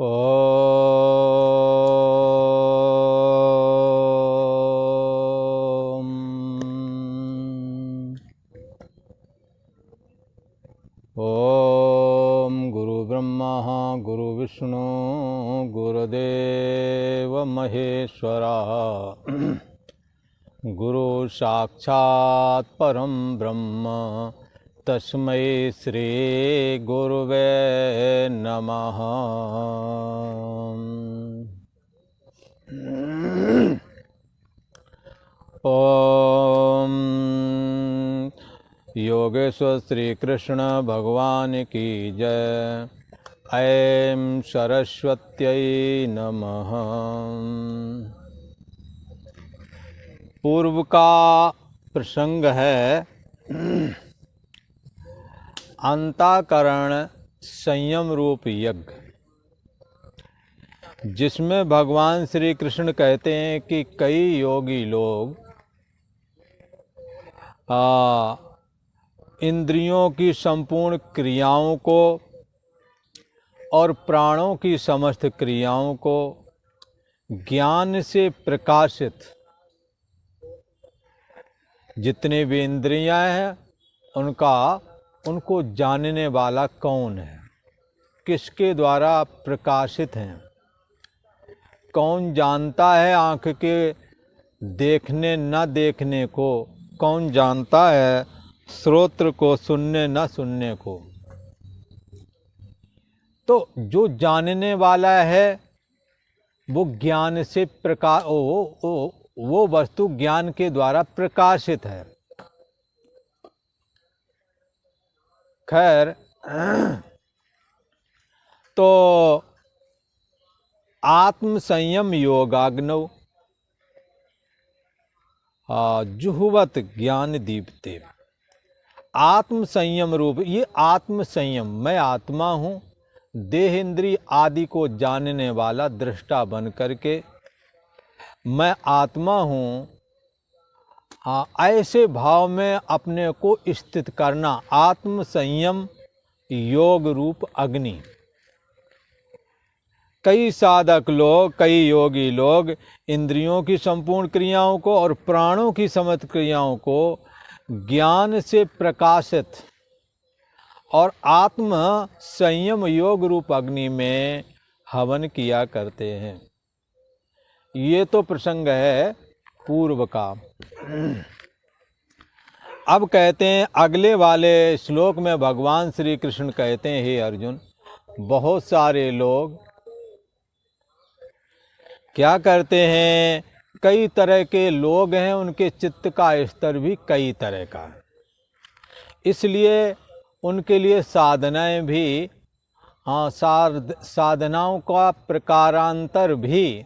ओम ओम गुरु ब्रह्मा गुरु विष्णु गुरुदेव महेश्वरा गुरु साक्षात् परम ब्रह्म तस्मै श्री गुरुवे नमः। ओम योगेश्वर श्री कृष्ण भगवान की जय। ऐं सरस्वत्यै नमः। पूर्व का प्रसंग है अंतःकरण संयम रूप यज्ञ, जिसमें भगवान श्री कृष्ण कहते हैं कि कई योगी लोग इंद्रियों की संपूर्ण क्रियाओं को और प्राणों की समस्त क्रियाओं को ज्ञान से प्रकाशित, जितने भी इंद्रियां हैं उनको जानने वाला कौन है, किसके द्वारा प्रकाशित हैं, कौन जानता है आँख के देखने न देखने को, कौन जानता है श्रोत्र को सुनने न सुनने को। तो जो जानने वाला है वो ज्ञान से वो वस्तु ज्ञान के द्वारा प्रकाशित है। खैर, तो आत्म संयम योगाग्नौ जुहुवत ज्ञान दीप्ते। आत्म संयम रूप ये आत्म संयम, मैं आत्मा हूँ, देह इंद्रिय आदि को जानने वाला दृष्टा बन करके मैं आत्मा हूँ, ऐसे भाव में अपने को स्थित करना आत्म संयम योग रूप अग्नि। कई साधक लोग, कई योगी लोग इंद्रियों की संपूर्ण क्रियाओं को और प्राणों की समस्त क्रियाओं को ज्ञान से प्रकाशित और आत्म संयम योग रूप अग्नि में हवन किया करते हैं। ये तो प्रसंग है पूर्व का। अब कहते हैं अगले वाले श्लोक में भगवान श्री कृष्ण कहते हैं, हे अर्जुन, बहुत सारे लोग क्या करते हैं, कई तरह के लोग हैं, उनके चित्त का स्तर भी कई तरह का है, इसलिए उनके लिए साधनाएं भी साधनाओं का प्रकारांतर भी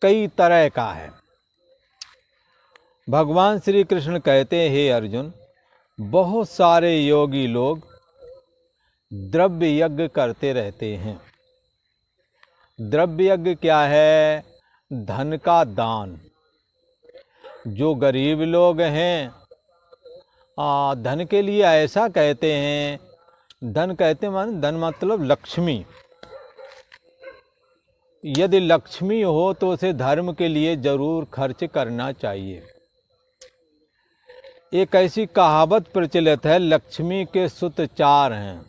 कई तरह का है। भगवान श्री कृष्ण कहते हैं, हे अर्जुन, बहुत सारे योगी लोग द्रव्य यज्ञ करते रहते हैं। द्रव्य यज्ञ क्या है? धन का दान। जो गरीब लोग हैं धन के लिए ऐसा कहते हैं, धन कहते हैं धन मतलब लक्ष्मी। यदि लक्ष्मी हो तो उसे धर्म के लिए जरूर खर्च करना चाहिए। एक ऐसी कहावत प्रचलित है, लक्ष्मी के सुत चार हैं,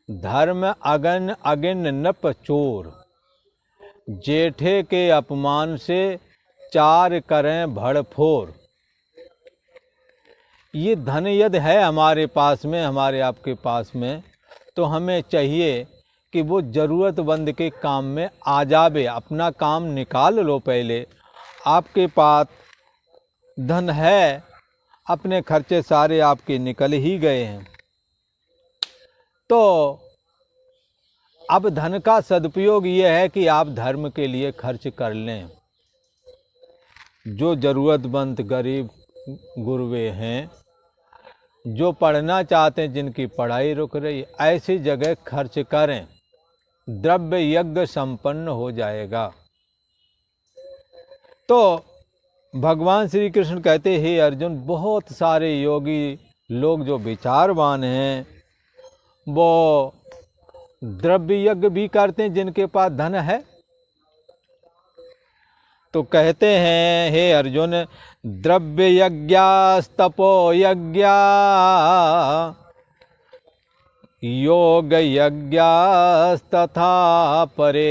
धर्म अगन अगिन नप चोर, जेठे के अपमान से चार करें भड़फोर। ये धन यदि है हमारे पास में, हमारे आपके पास में, तो हमें चाहिए कि वो ज़रूरतमंद के काम में आ जावे। अपना काम निकाल लो पहले। आपके पास धन है, अपने खर्चे सारे आपके निकल ही गए हैं, तो अब धन का सदुपयोग ये है कि आप धर्म के लिए खर्च कर लें। जो ज़रूरतमंद गरीब गुरबे हैं, जो पढ़ना चाहते हैं, जिनकी पढ़ाई रुक रही, ऐसी जगह खर्च करें, द्रव्य यज्ञ संपन्न हो जाएगा। तो भगवान श्री कृष्ण कहते हैं, हे अर्जुन, बहुत सारे योगी लोग जो विचारवान हैं वो द्रव्य यज्ञ भी करते हैं जिनके पास धन है। तो कहते हैं हे अर्जुन, द्रव्य यज्ञास्तपो यज्ञा योग यज्ञास्तथा परे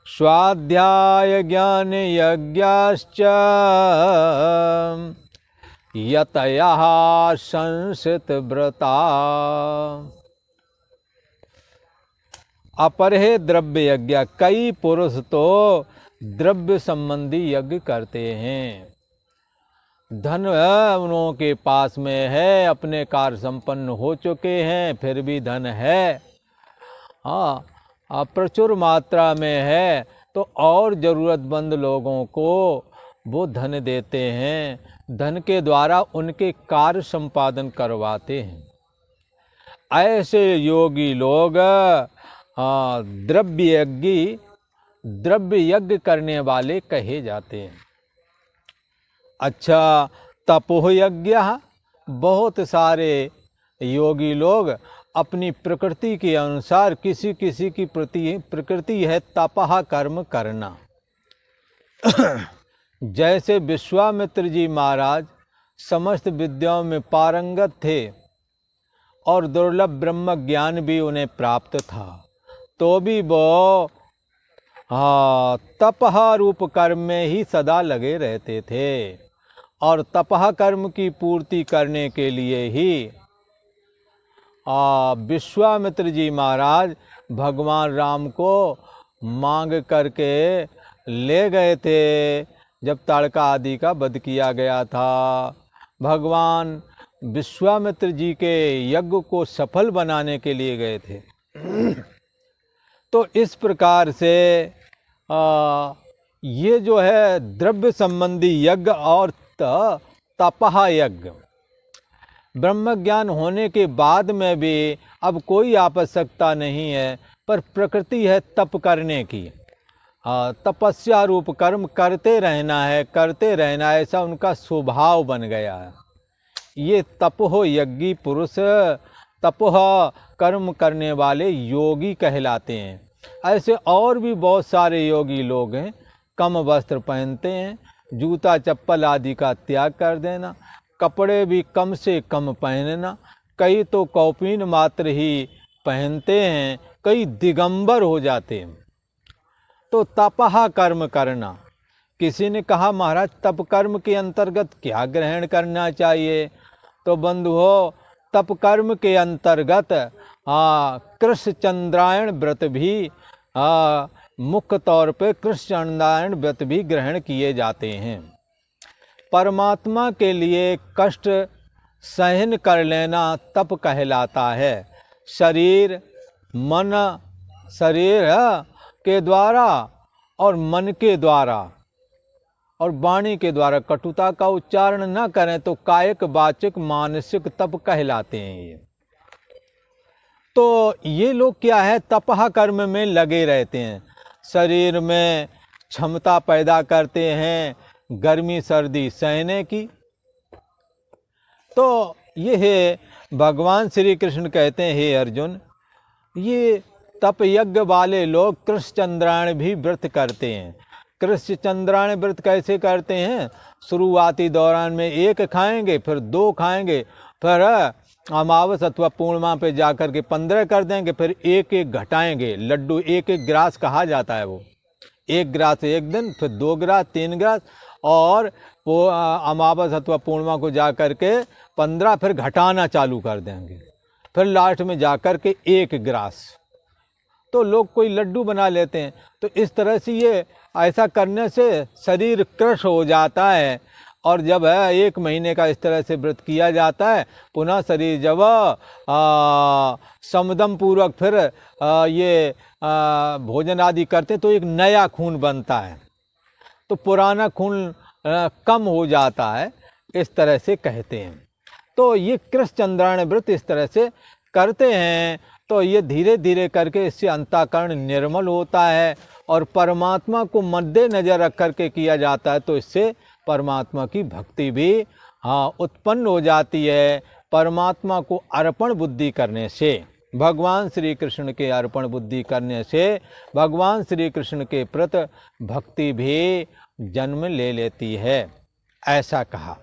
स्वाध्याय ज्ञान यज्ञाश्च यतयः संसित व्रता। अपरहे द्रव्य यज्ञ, कई पुरुष तो द्रव्य संबंधी यज्ञ करते हैं। धन उनों के पास में है, अपने कार्य संपन्न हो चुके हैं, फिर भी धन है, हाँ प्रचुर मात्रा में है, तो और ज़रूरतमंद लोगों को वो धन देते हैं, धन के द्वारा उनके कार्य संपादन करवाते हैं। ऐसे योगी लोग द्रव्य यज्ञ करने वाले कहे जाते हैं। अच्छा, तपोह यज्ञ, बहुत सारे योगी लोग अपनी प्रकृति के अनुसार, किसी किसी की प्रकृति है तपह कर्म करना। जैसे विश्वामित्र जी महाराज समस्त विद्याओं में पारंगत थे और दुर्लभ ब्रह्म ज्ञान भी उन्हें प्राप्त था, तो भी वो तपह रूप कर्म में ही सदा लगे रहते थे और तपह कर्म की पूर्ति करने के लिए ही विश्वामित्र जी महाराज भगवान राम को मांग करके ले गए थे। जब ताड़का आदि का वध किया गया था, भगवान विश्वामित्र जी के यज्ञ को सफल बनाने के लिए गए थे। तो इस प्रकार से ये जो है द्रव्य संबंधी यज्ञ और तपह यज्ञ, ब्रह्म ज्ञान होने के बाद में भी अब कोई आवश्यकता नहीं है, पर प्रकृति है तप करने की, तपस्या रूप कर्म करते रहना है, ऐसा उनका स्वभाव बन गया है। ये तपोह यज्ञी पुरुष तपोह कर्म करने वाले योगी कहलाते हैं। ऐसे और भी बहुत सारे योगी लोग हैं, कम वस्त्र पहनते हैं, जूता चप्पल आदि का त्याग कर देना, कपड़े भी कम से कम पहनना, कई तो कौपीन मात्र ही पहनते हैं, कई दिगंबर हो जाते हैं। तो तपह कर्म करना, किसी ने कहा महाराज तप कर्म के अंतर्गत क्या ग्रहण करना चाहिए? तो बंधुओं, तप कर्म के अंतर्गत कृष्ण चंद्रायण व्रत भी मुख्य तौर पे कृष्ण चंद्रायण व्रत भी ग्रहण किए जाते हैं। परमात्मा के लिए कष्ट सहन कर लेना तप कहलाता है। शरीर के द्वारा और मन के द्वारा और वाणी के द्वारा कटुता का उच्चारण न करें तो कायिक वाचिक मानसिक तप कहलाते हैं ये। तो ये लोग क्या है, तपह कर्म में लगे रहते हैं, शरीर में क्षमता पैदा करते हैं गर्मी सर्दी सहने की। तो ये है भगवान श्री कृष्ण कहते हैं, हे अर्जुन, ये तप यज्ञ वाले लोग कृष्ण चंद्रायण भी व्रत करते हैं। कृष्ण चंद्रायण व्रत कैसे करते हैं? शुरुआती दौरान में 1 खाएंगे, फिर 2 खाएंगे, फिर अमावस अथवा पूर्णिमा पे जाकर के 15 कर देंगे, फिर 1-1 घटाएंगे। लड्डू 1-1 ग्रास कहा जाता है, वो 1 ग्रास 1 दिन, फिर 2 ग्रास 3 ग्रास, और वो अमावस अथवा पूर्णिमा को जाकर के 15 फिर घटाना चालू कर देंगे, फिर लास्ट में जाकर के 1 ग्रास। तो लोग कोई लड्डू बना लेते हैं। तो इस तरह से ये ऐसा करने से शरीर कृश हो जाता है, और जब है 1 महीने का इस तरह से व्रत किया जाता है, पुनः शरीर जब समदम पूर्वक फिर ये भोजन आदि करते हैं तो एक नया खून बनता है, तो पुराना खून कम हो जाता है, इस तरह से कहते हैं। तो ये कृष्ण चंद्रायण व्रत इस तरह से करते हैं, तो ये धीरे धीरे करके इससे अंतःकरण निर्मल होता है और परमात्मा को मद्देनजर रख करके किया जाता है, तो इससे परमात्मा की भक्ति भी उत्पन्न हो जाती है, परमात्मा को अर्पण बुद्धि करने से। भगवान श्री कृष्ण के अर्पण बुद्धि करने से भगवान श्री कृष्ण के प्रति भक्ति भी जन्म ले लेती है, ऐसा कहा।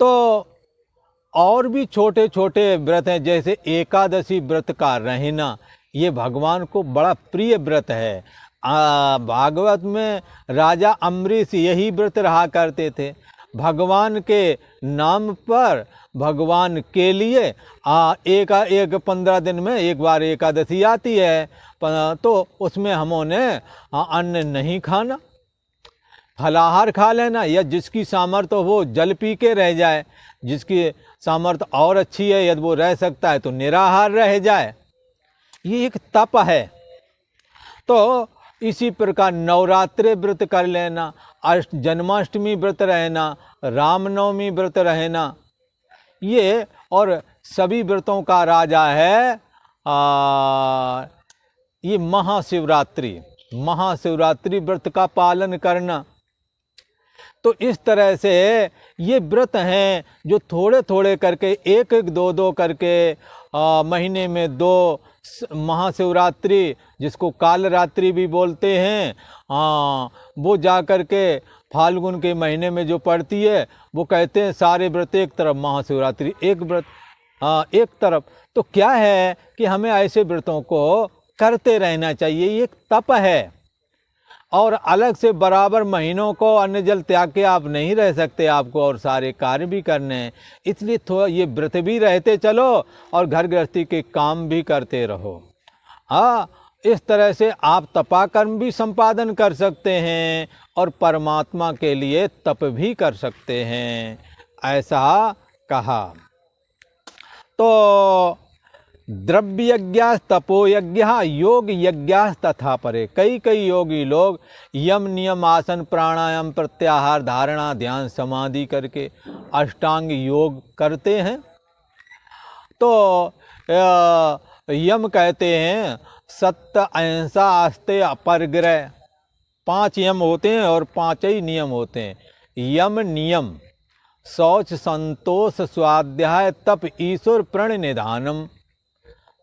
तो और भी छोटे छोटे व्रत हैं, जैसे एकादशी व्रत का रहना, ये भगवान को बड़ा प्रिय व्रत है। भागवत में राजा अम्बरीश यही व्रत रहा करते थे। भगवान के नाम पर, भगवान के लिए एक 15 दिन में एक बार एकादशी आती है, तो उसमें हमने अन्न नहीं खाना, फलाहार खा लेना, या जिसकी सामर्थ्य हो वो जल पी के रह जाए, जिसकी सामर्थ्य और अच्छी है यदि वो रह सकता है तो निराहार रह जाए। ये एक तप है। तो इसी प्रकार नवरात्रि व्रत कर लेना, जन्माष्टमी व्रत रहना, रामनवमी व्रत रहना, ये और सभी व्रतों का राजा है ये महाशिवरात्रि व्रत का पालन करना। तो इस तरह से ये व्रत हैं जो थोड़े थोड़े करके, एक एक दो दो करके, महीने में 2 महाशिवरात्रि, जिसको कालरात्रि भी बोलते हैं, वो जा कर के फाल्गुन के महीने में जो पड़ती है, वो कहते हैं सारे व्रत एक तरफ, महाशिवरात्रि एक व्रत एक तरफ। तो क्या है कि हमें ऐसे व्रतों को करते रहना चाहिए, ये एक तप है। और अलग से बराबर महीनों को अन्न जल त्याग के आप नहीं रह सकते, आपको और सारे कार्य भी करने हैं, इसलिए थोड़ा ये व्रत भी रहते चलो और घर गृहस्थी के काम भी करते रहो। इस तरह से आप तपाकर्म भी संपादन कर सकते हैं और परमात्मा के लिए तप भी कर सकते हैं, ऐसा कहा। तो द्रव्य यज्ञास तपो यज्ञ योग यज्ञास तथा परे। कई योगी लोग यम नियम आसन प्राणायाम प्रत्याहार धारणा ध्यान समाधि करके अष्टांग योग करते हैं। तो यम कहते हैं सत्य अहिंसा आस्ते अपरिग्रह, 5 यम होते हैं और 5 ही नियम होते हैं। यम नियम शौच संतोष स्वाध्याय तप ईश्वर प्रणिधानम।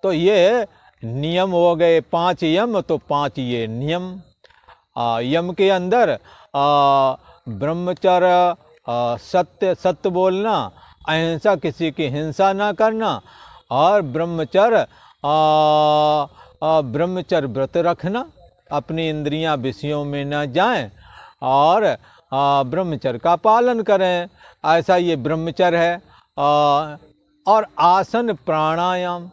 तो ये नियम हो गए 5 यम, तो 5 ये नियम। यम के अंदर ब्रह्मचर्य, सत्य बोलना, अहिंसा किसी की हिंसा ना करना, और ब्रह्मचर्य व्रत रखना, अपनी इंद्रियां विषयों में न जाएं और ब्रह्मचर्य का पालन करें, ऐसा ये ब्रह्मचर्य है। और आसन प्राणायाम,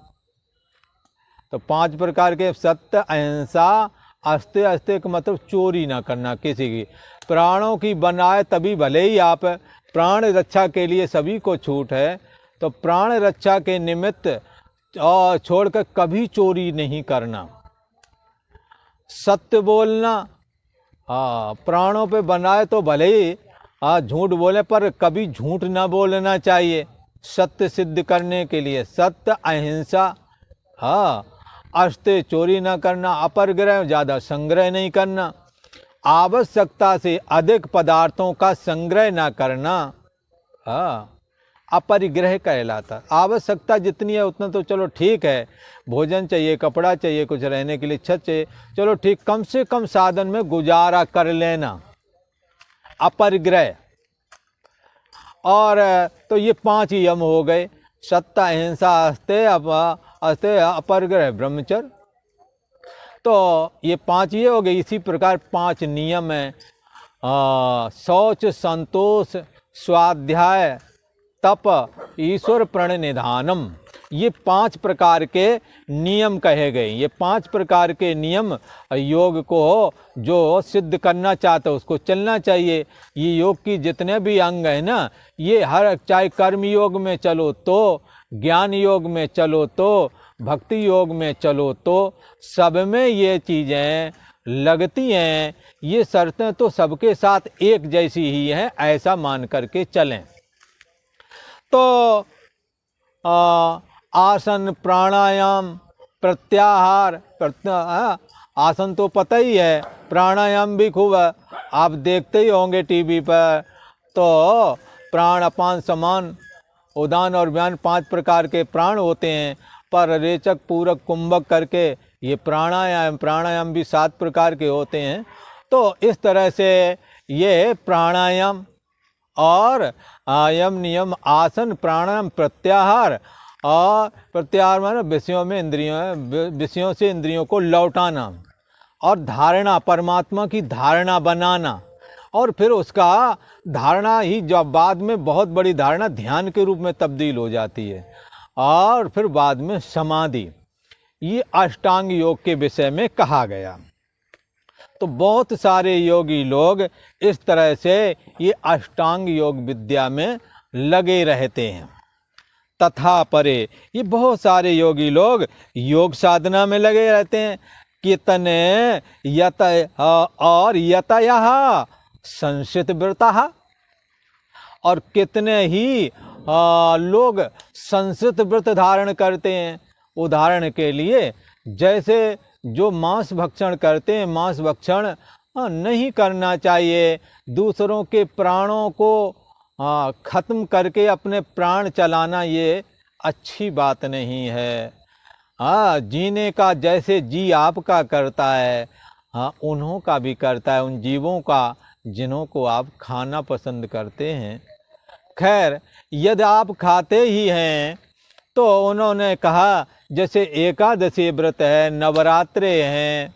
तो 5 प्रकार के सत्य अहिंसा अस्ते अस्ते का मतलब चोरी ना करना किसी की, प्राणों की बनाए तभी भले ही आप, प्राण रक्षा के लिए सभी को छूट है, तो प्राण रक्षा के निमित्त छोड़कर कभी चोरी नहीं करना, सत्य बोलना, प्राणों पे बनाए तो भले ही झूठ बोले पर कभी झूठ ना बोलना चाहिए, सत्य सिद्ध करने के लिए। सत्य अहिंसा, अस्ते चोरी ना करना, अपरग्रह ज़्यादा संग्रह नहीं करना, आवश्यकता से अधिक पदार्थों का संग्रह ना करना, अपरिग्रह कहलाता। आवश्यकता जितनी है उतना तो चलो ठीक है, भोजन चाहिए, कपड़ा चाहिए, कुछ रहने के लिए छत चाहिए, चलो ठीक, कम से कम साधन में गुजारा कर लेना, अपरिग्रह। और तो ये 5 यम हो गए, सत्य अहिंसा अस्ते अपरिग्रह ब्रह्मचर्य। तो ये 5 ये हो गए। इसी प्रकार 5 नियम हैं, शौच संतोष स्वाध्याय तप ईश्वर प्रणिधानम, ये 5 प्रकार के नियम कहे गए। ये 5 प्रकार के नियम योग को जो सिद्ध करना चाहता है उसको चलना चाहिए। ये योग की जितने भी अंग हैं ना, ये हर, चाहे कर्म योग में चलो तो, ज्ञान योग में चलो तो, भक्ति योग में चलो तो, सब में ये चीज़ें लगती हैं। ये शर्तें तो सबके साथ एक जैसी ही हैं, ऐसा मान करके चलें। तो आसन प्राणायाम प्रत्याहार, आसन तो पता ही है, प्राणायाम भी खूब आप देखते ही होंगे टीवी पर। तो प्राण अपान समान उदान और व्यान 5 प्रकार के प्राण होते हैं, पर रेचक, पूरक, कुंभक करके ये प्राणायाम भी 7 प्रकार के होते हैं। तो इस तरह से ये प्राणायाम और यम, नियम, आसन, प्राणायाम, प्रत्याहार, और प्रत्याहार माने विषयों से इंद्रियों को लौटाना, और धारणा, परमात्मा की धारणा बनाना, और फिर उसका धारणा ही जब बाद में बहुत बड़ी धारणा ध्यान के रूप में तब्दील हो जाती है, और फिर बाद में समाधि। ये अष्टांग योग के विषय में कहा गया। तो बहुत सारे योगी लोग इस तरह से ये अष्टांग योग विद्या में लगे रहते हैं। तथा परे, ये बहुत सारे योगी लोग योग साधना में लगे रहते हैं। कितने यतयः संशित व्रतः, और कितने ही लोग संशित व्रत धारण करते हैं। उदाहरण के लिए, जैसे जो मांस भक्षण करते हैं, मांस भक्षण नहीं करना चाहिए। दूसरों के प्राणों को ख़त्म करके अपने प्राण चलाना ये अच्छी बात नहीं है। जीने का जैसे जी आपका करता है, उन्हों का भी करता है, उन जीवों का जिन्हों को आप खाना पसंद करते हैं। खैर, यदि आप खाते ही हैं तो उन्होंने कहा जैसे एकादशी व्रत है, नवरात्रे हैं,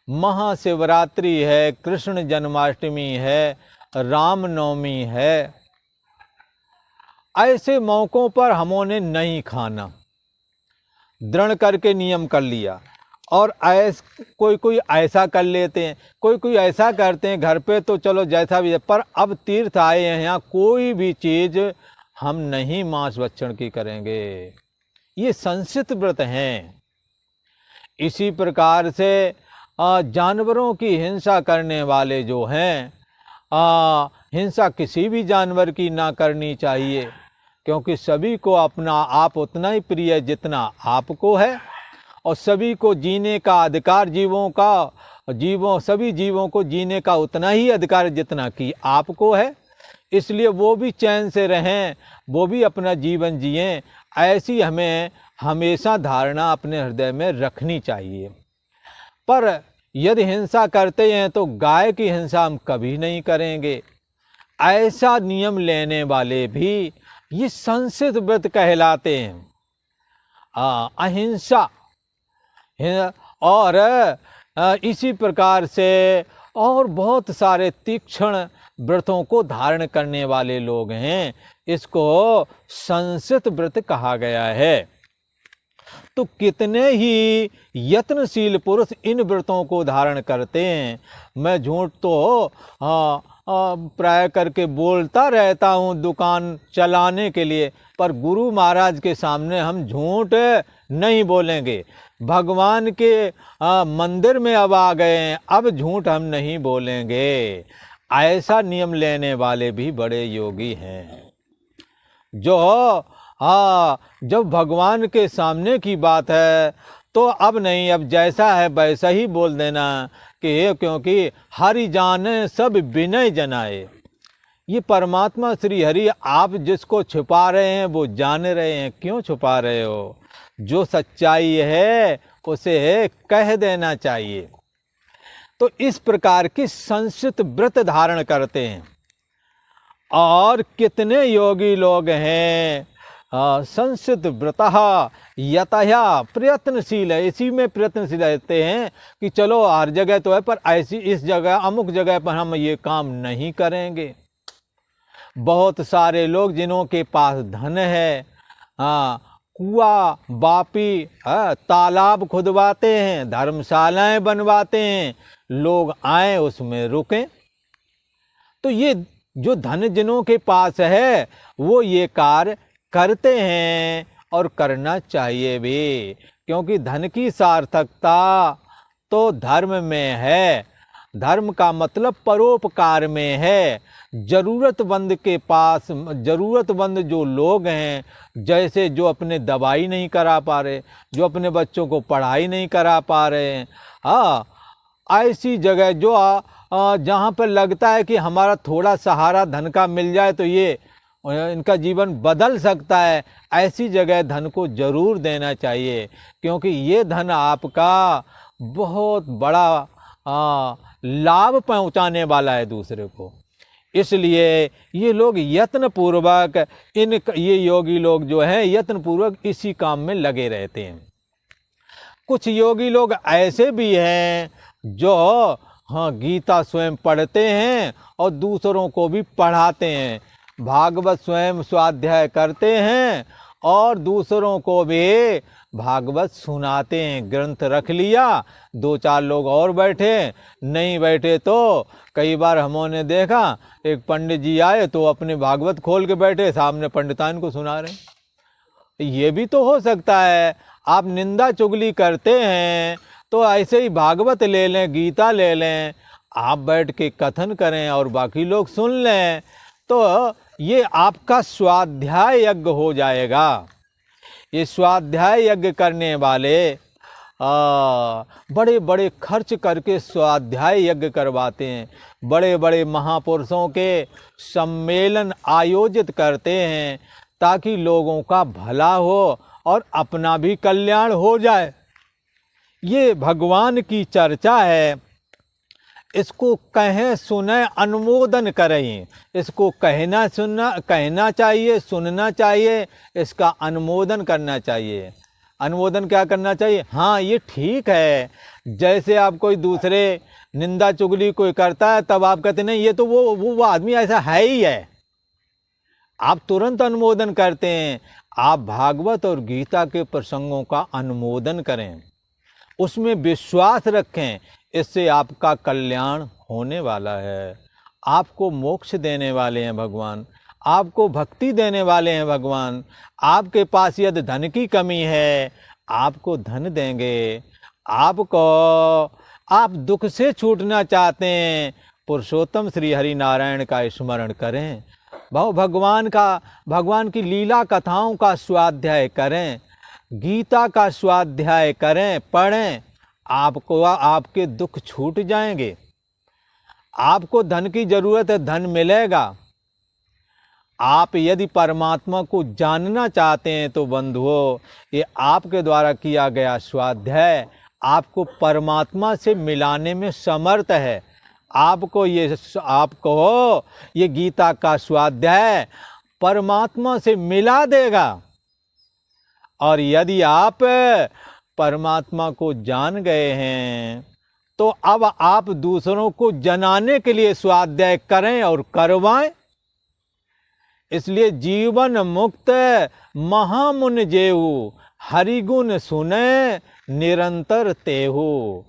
महाशिवरात्रि है, कृष्ण जन्माष्टमी है, रामनवमी है, ऐसे मौक़ों पर हमों ने नहीं खाना, दृढ़ करके नियम कर लिया। और कोई ऐसा कर लेते हैं, कोई ऐसा करते हैं घर पे, तो चलो जैसा भी है, पर अब तीर्थ आए हैं यहाँ, कोई भी चीज़ हम नहीं मांस भक्षण की करेंगे। ये संशित व्रत हैं। इसी प्रकार से जानवरों की हिंसा करने वाले जो हैं, हिंसा किसी भी जानवर की ना करनी चाहिए, क्योंकि सभी को अपना आप उतना ही प्रिय है जितना आपको है, और सभी को जीने का अधिकार, सभी जीवों को जीने का उतना ही अधिकार जितना कि आपको है। इसलिए वो भी चैन से रहें, वो भी अपना जीवन जिएं, ऐसी हमें हमेशा धारणा अपने हृदय में रखनी चाहिए। पर यदि हिंसा करते हैं तो गाय की हिंसा हम कभी नहीं करेंगे। ऐसा नियम लेने वाले भी ये संशित व्रत कहलाते हैं। अहिंसा और इसी प्रकार से और बहुत सारे तीक्ष्ण व्रतों को धारण करने वाले लोग हैं, इसको संशित व्रत कहा गया है। तो कितने ही यत्नशील पुरुष इन व्रतों को धारण करते हैं। मैं झूठ तो प्राय करके बोलता रहता हूँ दुकान चलाने के लिए, पर गुरु महाराज के सामने हम झूठ नहीं बोलेंगे। भगवान के मंदिर में अब आ गए हैं, अब झूठ हम नहीं बोलेंगे। ऐसा नियम लेने वाले भी बड़े योगी हैं, जो जब भगवान के सामने की बात है तो अब नहीं, अब जैसा है वैसा ही बोल देना कि क्योंकि हरि जाने सब विनय जनाए। ये परमात्मा श्री हरि आप जिसको छुपा रहे हैं वो जान रहे हैं, क्यों छुपा रहे हो? जो सच्चाई है उसे कह देना चाहिए। तो इस प्रकार की संशित व्रत धारण करते हैं। और कितने योगी लोग हैं संशित व्रतः यतया प्रयत्नशील है, इसी में प्रयत्नशील रहते हैं कि चलो हर जगह तो है, पर ऐसी इस जगह अमुक जगह पर हम ये काम नहीं करेंगे। बहुत सारे लोग जिन्हों के पास धन है, कुआं बापी तालाब खुदवाते हैं, धर्मशालाएं बनवाते हैं, लोग आए उसमें रुकें। तो ये जो धन जिन्हों के पास है वो ये कार्य करते हैं और करना चाहिए भी, क्योंकि धन की सार्थकता तो धर्म में है। धर्म का मतलब परोपकार में है। ज़रूरतमंद के पास, ज़रूरतमंद जो लोग हैं, जैसे जो अपने दवाई नहीं करा पा रहे, जो अपने बच्चों को पढ़ाई नहीं करा पा रहे हैं, ऐसी जगह जो जहाँ पर लगता है कि हमारा थोड़ा सहारा धन का मिल जाए तो ये इनका जीवन बदल सकता है, ऐसी जगह धन को जरूर देना चाहिए, क्योंकि ये धन आपका बहुत बड़ा लाभ पहुंचाने वाला है दूसरे को। इसलिए ये लोग यत्नपूर्वक, ये योगी लोग जो हैं यत्नपूर्वक इसी काम में लगे रहते हैं। कुछ योगी लोग ऐसे भी हैं जो गीता स्वयं पढ़ते हैं और दूसरों को भी पढ़ाते हैं, भागवत स्वयं स्वाध्याय करते हैं और दूसरों को भी भागवत सुनाते हैं। ग्रंथ रख लिया, 2-4 लोग और बैठे, नहीं बैठे तो कई बार हमने देखा एक पंडित जी आए तो अपने भागवत खोल के बैठे, सामने पंडितान को सुना रहे। ये भी तो हो सकता है। आप निंदा चुगली करते हैं तो ऐसे ही भागवत ले लें, गीता ले लें, आप बैठ के कथन करें और बाकी लोग सुन लें, तो ये आपका स्वाध्याय यज्ञ हो जाएगा। ये स्वाध्याय यज्ञ करने वाले बड़े बड़े खर्च करके स्वाध्याय यज्ञ करवाते हैं, बड़े बड़े महापुरुषों के सम्मेलन आयोजित करते हैं ताकि लोगों का भला हो और अपना भी कल्याण हो जाए। ये भगवान की चर्चा है, इसको कहें सुने अनुमोदन करें, इसको कहना चाहिए, सुनना चाहिए, इसका अनुमोदन करना चाहिए। अनुमोदन क्या करना चाहिए? हाँ ये ठीक है। जैसे आप कोई दूसरे निंदा चुगली कोई करता है तब आप कहते नहीं ये तो वो आदमी ऐसा है ही है, आप तुरंत अनुमोदन करते हैं। आप भागवत और गीता के प्रसंगों का अनुमोदन करें, उसमें विश्वास रखें, इससे आपका कल्याण होने वाला है। आपको मोक्ष देने वाले हैं भगवान, आपको भक्ति देने वाले हैं भगवान। आपके पास यदि धन की कमी है, आपको धन देंगे। आप दुख से छूटना चाहते हैं, पुरुषोत्तम श्री हरि नारायण का स्मरण करें, भगवान की लीला कथाओं का स्वाध्याय करें, गीता का स्वाध्याय करें, पढ़ें, आपको आपके दुख छूट जाएंगे। आपको धन की जरूरत है, धन मिलेगा। आप यदि परमात्मा को जानना चाहते हैं तो बंधुओं, ये आपके द्वारा किया गया स्वाध्याय आपको परमात्मा से मिलाने में समर्थ है। आपको ये गीता का स्वाध्याय परमात्मा से मिला देगा। और यदि आप परमात्मा को जान गए हैं तो अब आप दूसरों को जनाने के लिए स्वाध्याय करें और करवाएं। इसलिए जीवन मुक्त महामुन जेहु, हरिगुण सुने निरंतर तेहु।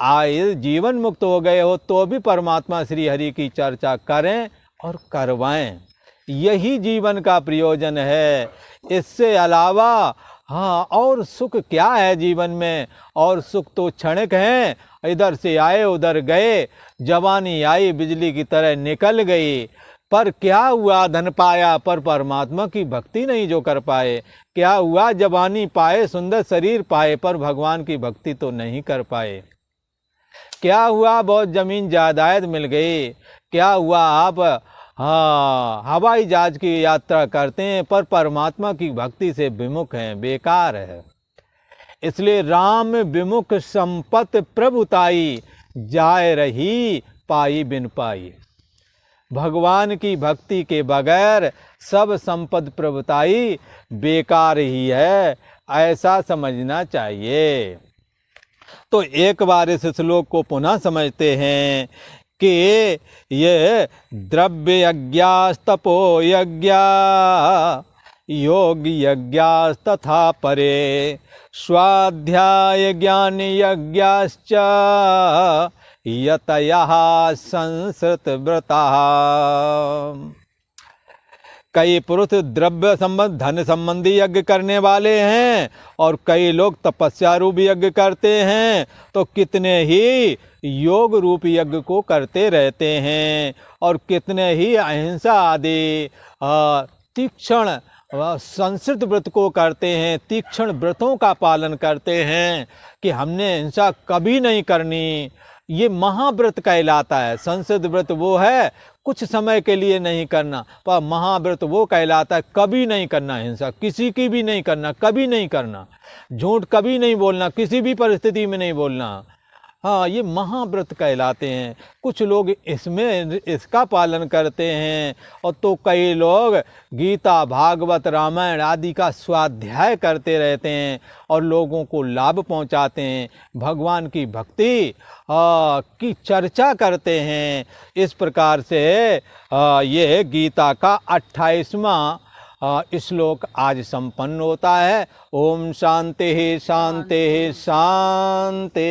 आए जीवन मुक्त हो गए हो तो भी परमात्मा श्री हरि की चर्चा करें और करवाएं, यही जीवन का प्रयोजन है। इससे अलावा और सुख क्या है जीवन में? और सुख तो क्षणिक हैं, इधर से आए उधर गए, जवानी आई बिजली की तरह निकल गई, पर क्या हुआ? धन पाया पर परमात्मा की भक्ति नहीं जो कर पाए। क्या हुआ? जवानी पाए, सुंदर शरीर पाए, पर भगवान की भक्ति तो नहीं कर पाए। क्या हुआ? बहुत जमीन जायदाद मिल गई। क्या हुआ? आप हवाई जहाज की यात्रा करते हैं पर परमात्मा की भक्ति से विमुख हैं, बेकार है। इसलिए राम विमुख संपत प्रभुताई, जाए रही पाई बिन पाई। भगवान की भक्ति के बगैर सब संपद प्रभुताई बेकार ही है, ऐसा समझना चाहिए। तो एक बार इस श्लोक को पुनः समझते हैं कि ये द्रव्य यज्ञास्तपो यज्ञा योग यज्ञास्तथा परे, स्वाध्याय ज्ञान यज्ञाश्च यतयः संसृत व्रता। कई पुरुष द्रव्य संबंध धन संबंधी यज्ञ करने वाले हैं और कई लोग तपस्या रूप यज्ञ करते हैं, तो कितने ही योग रूप यज्ञ को करते रहते हैं और कितने ही अहिंसा आदि तीक्ष्ण संस्कृत व्रत को करते हैं, तीक्ष्ण व्रतों का पालन करते हैं कि हमने हिंसा कभी नहीं करनी। ये महाव्रत कहलाता है। संस्कृत व्रत वो है कुछ समय के लिए नहीं करना। पर महाव्रत वो कहलाता है कभी नहीं करना हिंसा, किसी की भी नहीं करना, कभी नहीं करना, झूठ कभी नहीं बोलना, किसी भी परिस्थिति में नहीं बोलना। हाँ, ये महाव्रत कहलाते हैं। कुछ लोग इसमें इसका पालन करते हैं और तो कई लोग गीता, भागवत, रामायण आदि का स्वाध्याय करते रहते हैं और लोगों को लाभ पहुंचाते हैं, भगवान की भक्ति की चर्चा करते हैं। इस प्रकार से ये गीता का 28वां श्लोक आज संपन्न होता है। ओम शांति शांति शांति।